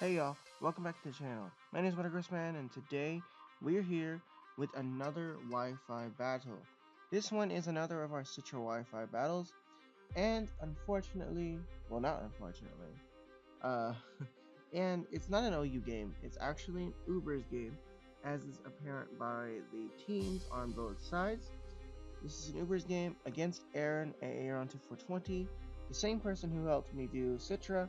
Hey y'all, welcome back to the channel. My name is MetagrossMan and today we're here with another Wi-Fi battle. This one is another of our Citra Wi-Fi battles, and unfortunately, well not unfortunately, uh, and it's not an OU game, it's actually an UBERS game, as is apparent by the teams on both sides. This is an UBERS game against Aaron at Aaron2420, the same person who helped me do Citra,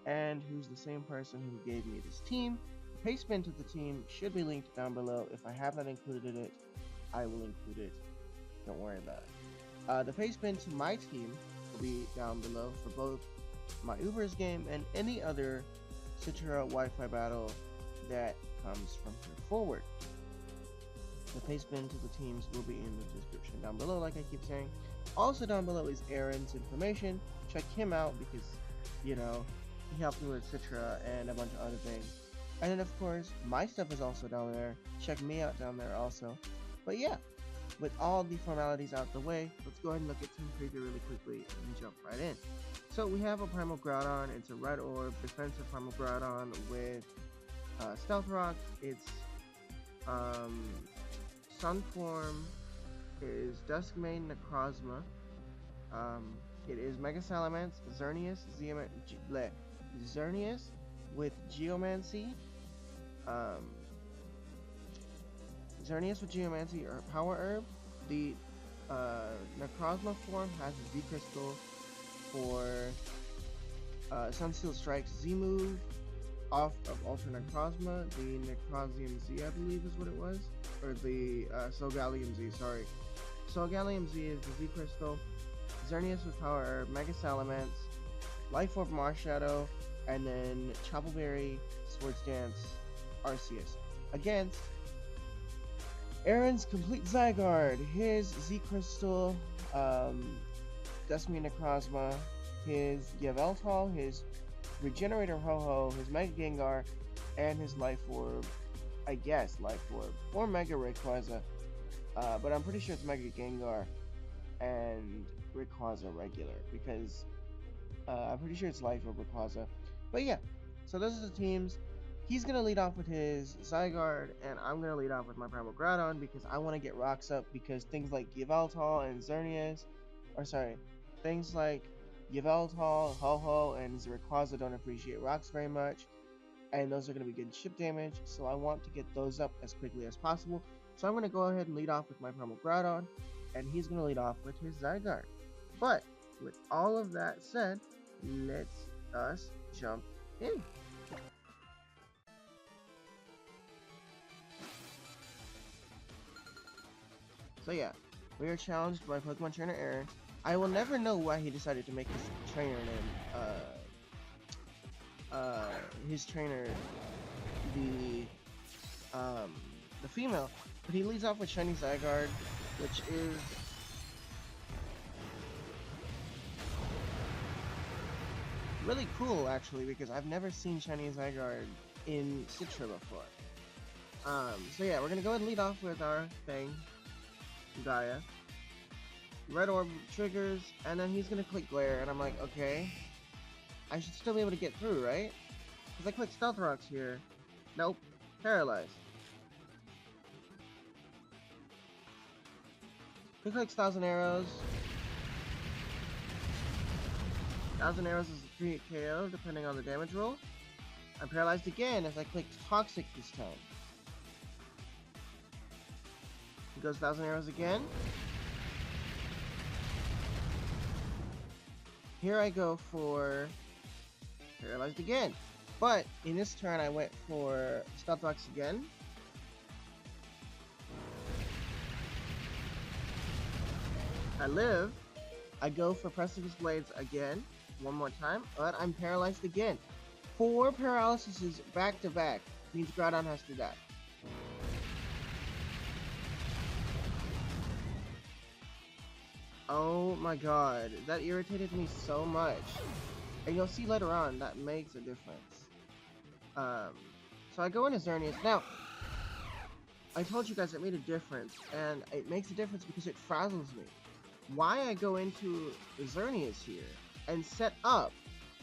and who's the same person who gave me this team. The pastebin to the team should be linked down below. If I have not included it, I will include it. Don't worry about it. The pastebin to my team will be down below for both my UBERS game and any other Citra Wi-Fi battle that comes from here forward. The pastebin to the teams will be in the description down below, like I keep saying. Also down below is Aaron's information. Check him out because, you know, he helped me with Citra and a bunch of other things. And then of course, my stuff is also down there. Check me out down there also. But yeah, with all the formalities out the way, let's go ahead and look at Team Preview really quickly and jump right in. So we have a Primal Groudon. It's a red orb, defensive Primal Groudon with Stealth Rock. It's Sun Form is Duskmane Necrozma. It is Mega Salamence, Xerneas, Xerneas with Geomancy. Xerneas with Geomancy or Power Herb. The Necrozma form has a Z Crystal for Sunsteel Strike's Z move off of Ultra Necrozma. The Necrozium Z, I believe, is what it was. Or the Solgallium Z, sorry. Solgallium Z is the Z Crystal. Xerneas with Power Herb, Mega Salamence, Life Orb Marshadow, and then Choppleberry, Swords Dance, Arceus. Against Aaron's Complete Zygarde, his Z Crystal, Duskmane Necrozma, his Yveltal, his Regenerator Ho-Oh, his Mega Gengar, and his Life Orb, I guess, Life Orb, or Mega Rayquaza, but I'm pretty sure it's Mega Gengar and Rayquaza regular, because I'm pretty sure it's Life Orb Rayquaza. But yeah, so those are the teams. He's going to lead off with his Zygarde, and I'm going to lead off with my Primal Groudon, because I want to get rocks up, because things like Yveltal and Xerneas, or sorry, things like Yveltal, Ho-Oh, and Rayquaza don't appreciate rocks very much, and those are going to be good chip damage, so I want to get those up as quickly as possible. So I'm going to go ahead and lead off with my Primal Groudon, and he's going to lead off with his Zygarde. But with all of that said, let's us jump in. So yeah, we are challenged by Pokemon Trainer Aaron. I will never know why he decided to make his trainer name, his trainer the female, but he leads off with Shiny Zygarde, which is really cool actually, because I've never seen Shiny Zygarde in Citra before. So yeah, we're gonna go ahead and lead off with our thing, Gaia. Red Orb triggers, and then he's gonna click Glare, and I'm like, okay, I should still be able to get through, right? Because I click Stealth Rocks here. Nope, paralyzed. He clicks Thousand Arrows. Thousand Arrows is a 3-hit KO, depending on the damage roll. I'm paralyzed again as I click Toxic this time. He goes Thousand Arrows again. Here I go for paralyzed again. But in this turn I went for Stealth Rocks again. I live. I go for Precipice Blades again, one more time, but I'm paralyzed again. 4 paralyses back to back means Groudon has to die. Oh my god, that irritated me so much. And you'll see later on, that makes a difference. So I go into Xerneas. Now, I told you guys it made a difference, and it makes a difference because it frazzles me. Why I go into Xerneas here and set up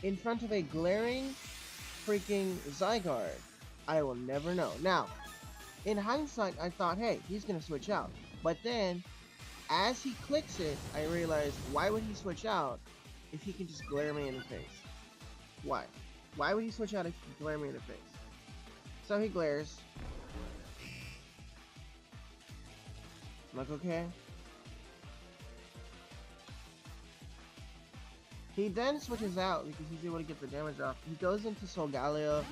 in front of a glaring freaking Zygarde? I will never know. Now, in hindsight, I thought, hey, he's gonna switch out. But then, as he clicks it, I realized, why would he switch out if he can just glare me in the face? Why? Why would he switch out if he can glare me in the face? So he glares. I'm like, okay. He then switches out because he's able to get the damage off. He goes into Solgaleo.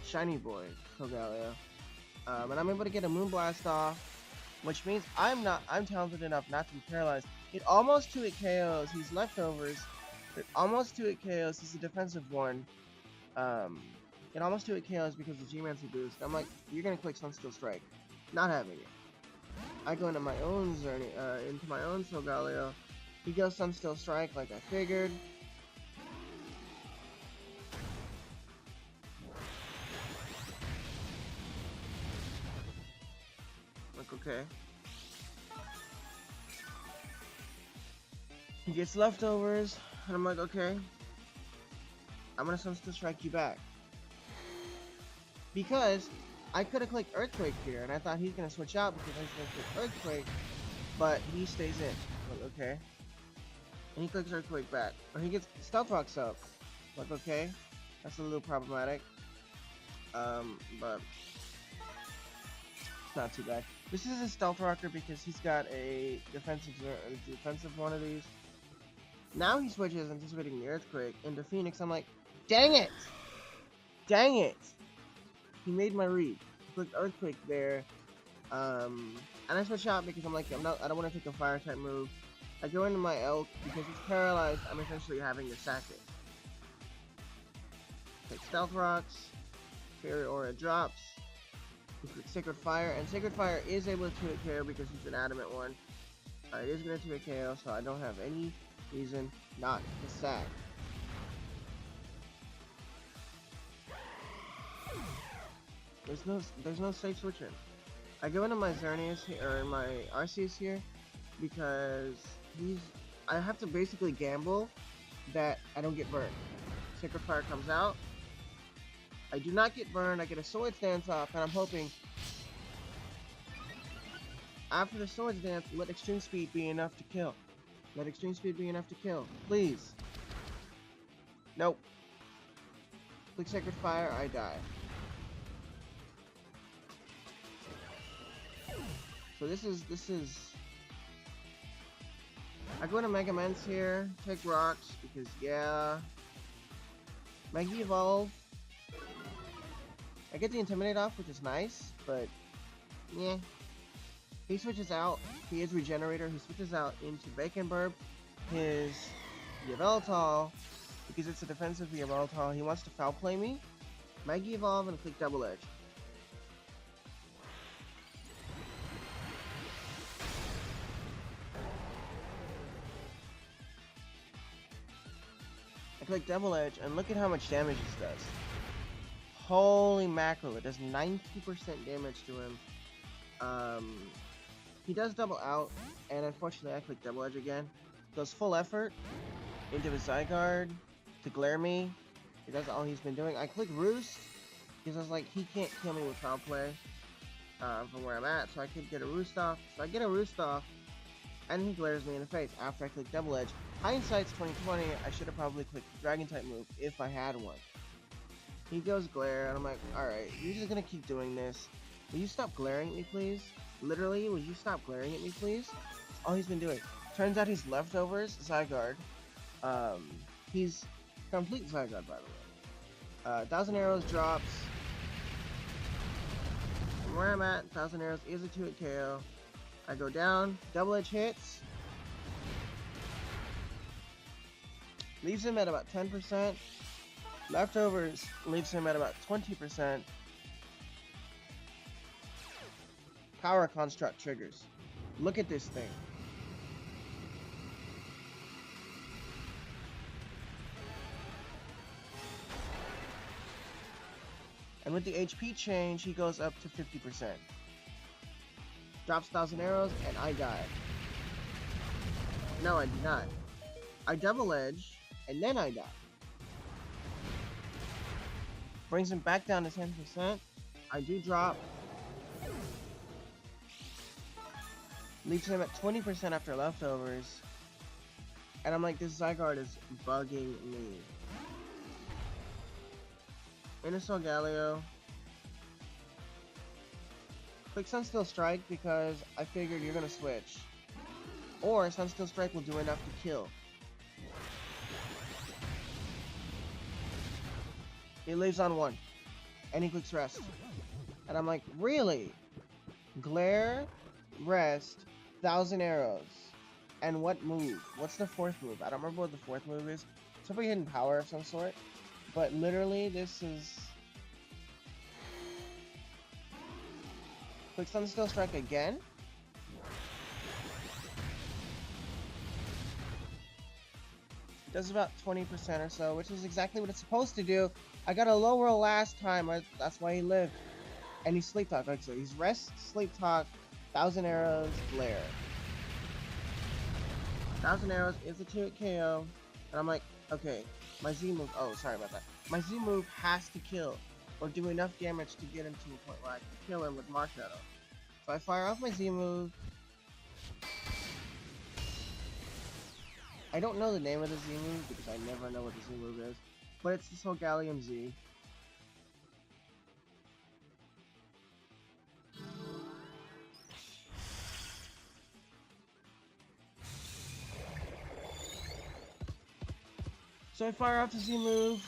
Shiny boy, Solgaleo. And I'm able to get a Moonblast off, which means I'm talented enough not to be paralyzed. It almost 2-hit KOs. He's leftovers. It almost 2-hit KOs. He's a defensive one. It almost 2-hit KOs because of G-Mancy boost. I'm like, you're gonna click Sunsteel Strike. Not having it. I go into my own Solgaleo. He goes Sunsteel Strike like I figured. Like, okay. He gets leftovers, and I'm like, okay. I'm gonna Sunsteel Strike you back. Because I could have clicked Earthquake here, and I thought he's gonna switch out because he's gonna click Earthquake, but he stays in. Like, okay. And he clicks Earthquake back. Or he gets Stealth Rocks up. Like, okay. That's a little problematic. But it's not too bad. This is a Stealth Rocker because he's got a defensive one of these. Now he switches, anticipating the Earthquake. Into Phoenix, I'm like, dang it! Dang it! He made my read. He clicked Earthquake there. And I switch out because I'm like, I don't want to take a Fire type move. I go into my Elk because he's paralyzed. I'm essentially having to sack it. Take Stealth Rocks. Fairy Aura drops. He clicks Sacred Fire, and Sacred Fire is able to 2-hit KO because he's an adamant one. It is going to 2-hit KO, so I don't have any reason not to sack. There's no safe switching. I go into my Xerneas here, or my Arceus here, because I have to basically gamble that I don't get burned. Sacred Fire comes out. I do not get burned. I get a Swords Dance off, and I'm hoping after the Swords Dance, let Extreme Speed be enough to kill. Let Extreme Speed be enough to kill. Please. Nope. Click Sacred Fire, I die. So this is I go into Mega Mens here, take rocks, because yeah. Mega Evolve. I get the Intimidate off, which is nice, but yeah. He switches out, he is Regenerator, he switches out into Bacon Burp, his Yveltal, because it's a defensive Yveltal, he wants to foul play me. Mega Evolve and click Double Edge. I click Double Edge, and look at how much damage this does. Holy mackerel, it does 90% damage to him. He does double out, and unfortunately I click Double Edge again. Goes full effort into his Zygarde to glare me. That's all he's been doing. I click Roost, because I was like, he can't kill me with foul play from where I'm at, so I could get a Roost off. So I get a Roost off, and he glares me in the face after I click Double Edge. Hindsight's 2020, I should have probably clicked the Dragon type move if I had one. He goes glare, and I'm like, alright, you're just gonna keep doing this. Will you stop glaring at me, please? Literally, will you stop glaring at me, please? That's all he's been doing. Turns out he's leftovers, Zygarde. He's complete Zygarde, by the way. 1,000 Arrows drops. From where I'm at, 1,000 Arrows is a 2-hit KO. I go down, Double Edge hits. Leaves him at about 10%. Leftovers leaves him at about 20%. Power Construct triggers. Look at this thing. And with the HP change, he goes up to 50%. Drops 1,000 Arrows, and I die. No, I do not. I Double Edge, and then I die. Brings him back down to 10%. I do drop. Leaves him at 20% after leftovers. And I'm like, this Zygarde is bugging me. Inasol Galio. Click Sunsteel Strike because I figured you're gonna switch. Or Sunsteel Strike will do enough to kill. He leaves on 1. And he clicks Rest. And I'm like, really? Glare, Rest, 1,000 Arrows. And what move? What's the 4th move? I don't remember what the 4th move is. It's probably hidden power of some sort. But literally, this is... Click Sunsteel Strike again. Does about 20% or so, which is exactly what it's supposed to do. I got a low roll last time, that's why he lived. And he's Sleep Talk, like so. He's Rest, Sleep Talk, 1,000 Arrows, Glare. 1,000 Arrows is a 2-hit KO. And I'm like, okay, my Z move, oh, sorry about that. My Z move has to kill, or do enough damage to get him to a point where I can kill him with Marshadow. So I fire off my Z move. I don't know the name of the Z move because I never know what the Z move is, but it's this whole Gallium Z. So I fire off the Z move.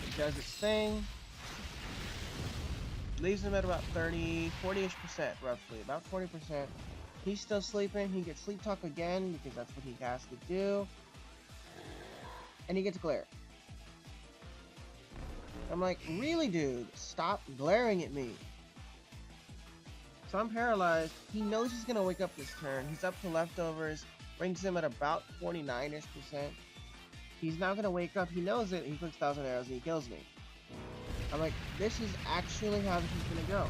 It does its thing. Leaves him at about 40-ish% roughly, about 40%. He's still sleeping. He gets Sleep Talk again because that's what he has to do. And he gets Glare. I'm like, really, dude? Stop glaring at me. So I'm paralyzed. He knows he's gonna wake up this turn. He's up to leftovers. Brings him at about 49-ish%. He's now gonna wake up. He knows it. He clicks 1,000 Arrows and he kills me. I'm like, this is actually how this is gonna go.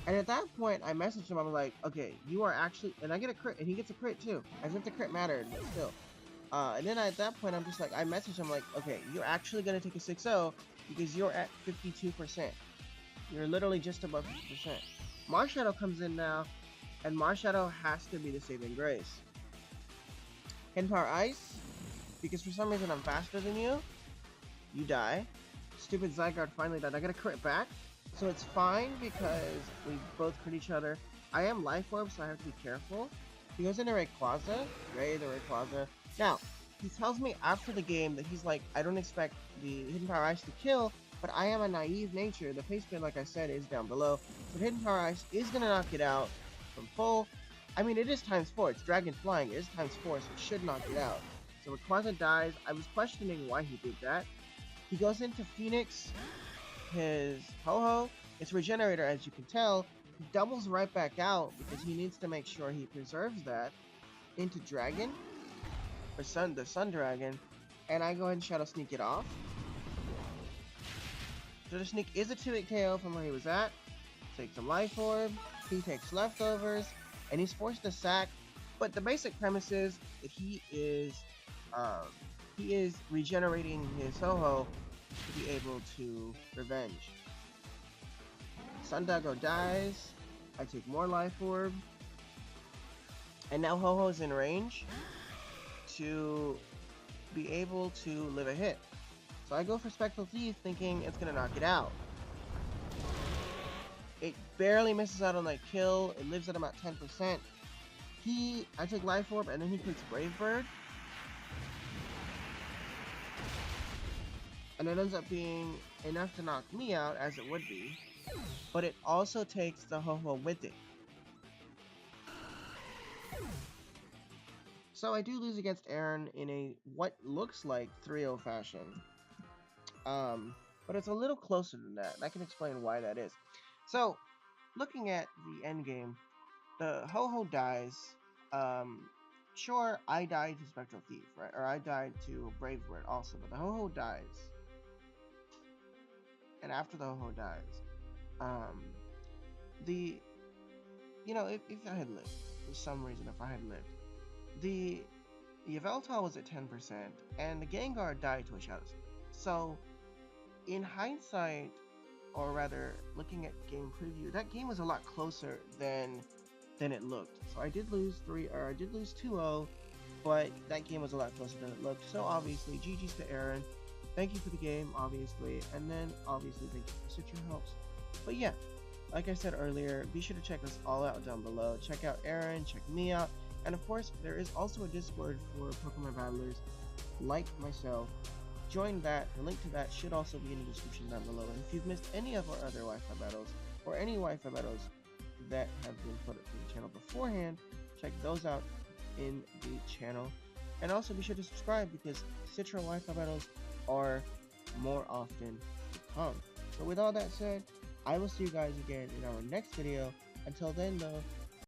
And at that point, I messaged him. I'm like, okay, you are actually, and I get a crit, and he gets a crit too, as if the crit mattered, but still. And then at that point, I'm just like, I messaged him like, okay, you're actually gonna take a 6-0 because you're at 52%. You're literally just above 50%. Marshadow comes in now, and Marshadow has to be the saving grace. Hidden Power Ice, because for some reason I'm faster than you. You die. Stupid Zygarde finally died. I got a crit back, so it's fine because we both crit each other. I am Life Orb, so I have to be careful. He goes into Rayquaza. Ray the Rayquaza. Now, he tells me after the game that he's like, I don't expect the Hidden Power Ice to kill, but I am a naive nature. The face spin, like I said, is down below. So Hidden Power Ice is going to knock it out from full. I mean, it is ×4. It's Dragon Flying. It is ×4, so it should knock it out. So Rayquaza dies. I was questioning why he did that. He goes into Phoenix, his Ho-Ho. It's Regenerator, as you can tell. He doubles right back out because he needs to make sure he preserves that into Dragon, or the Sun Dragon. And I go ahead and Shadow Sneak it off. Shadow Sneak is a 2-hit KO from where he was at. Takes some Life Orb. He takes leftovers, and he's forced to sack. But the basic premise is that he is regenerating his Ho-Ho to be able to revenge. Sundago dies. I take more Life Orb. And now Ho-Ho's in range to be able to live a hit. So I go for Spectral Thief thinking it's going to knock it out. It barely misses out on that kill. It lives at about 10%. I take Life Orb and then he clicks Brave Bird. And it ends up being enough to knock me out, as it would be. But it also takes the Ho-Ho with it. So I do lose against Aaron in a what looks like 3-0 fashion. But it's a little closer than that. And I can explain why that is. So, looking at the end game, the Ho-Ho dies. Sure, I died to Spectral Thief, right? Or I died to Brave Bird also, but the Ho-Ho dies. And after the Ho-Ho dies, the if I had lived, for some reason, if I had lived, the Yveltal was at 10%, and the Gengar died to a Shadow Sneak. So, in hindsight, or rather, looking at game preview, that game was a lot closer than it looked. So I did lose 2-0, but that game was a lot closer than it looked. So obviously, GG's to Aaron. Thank you for the game, obviously, and then obviously thank you for Citra helps. But yeah, like I said earlier, be sure to check us all out down below. Check out Aaron, check me out, and of course, there is also a Discord for Pokemon battlers like myself. Join that. The link to that should also be in the description down below. And if you've missed any of our other Wi-Fi battles, or any Wi-Fi battles that have been put up to the channel beforehand, check those out in the channel. And also be sure to subscribe because Citra Wi-Fi battles are more often to come. So with all that said, I will see you guys again in our next video. Until then though,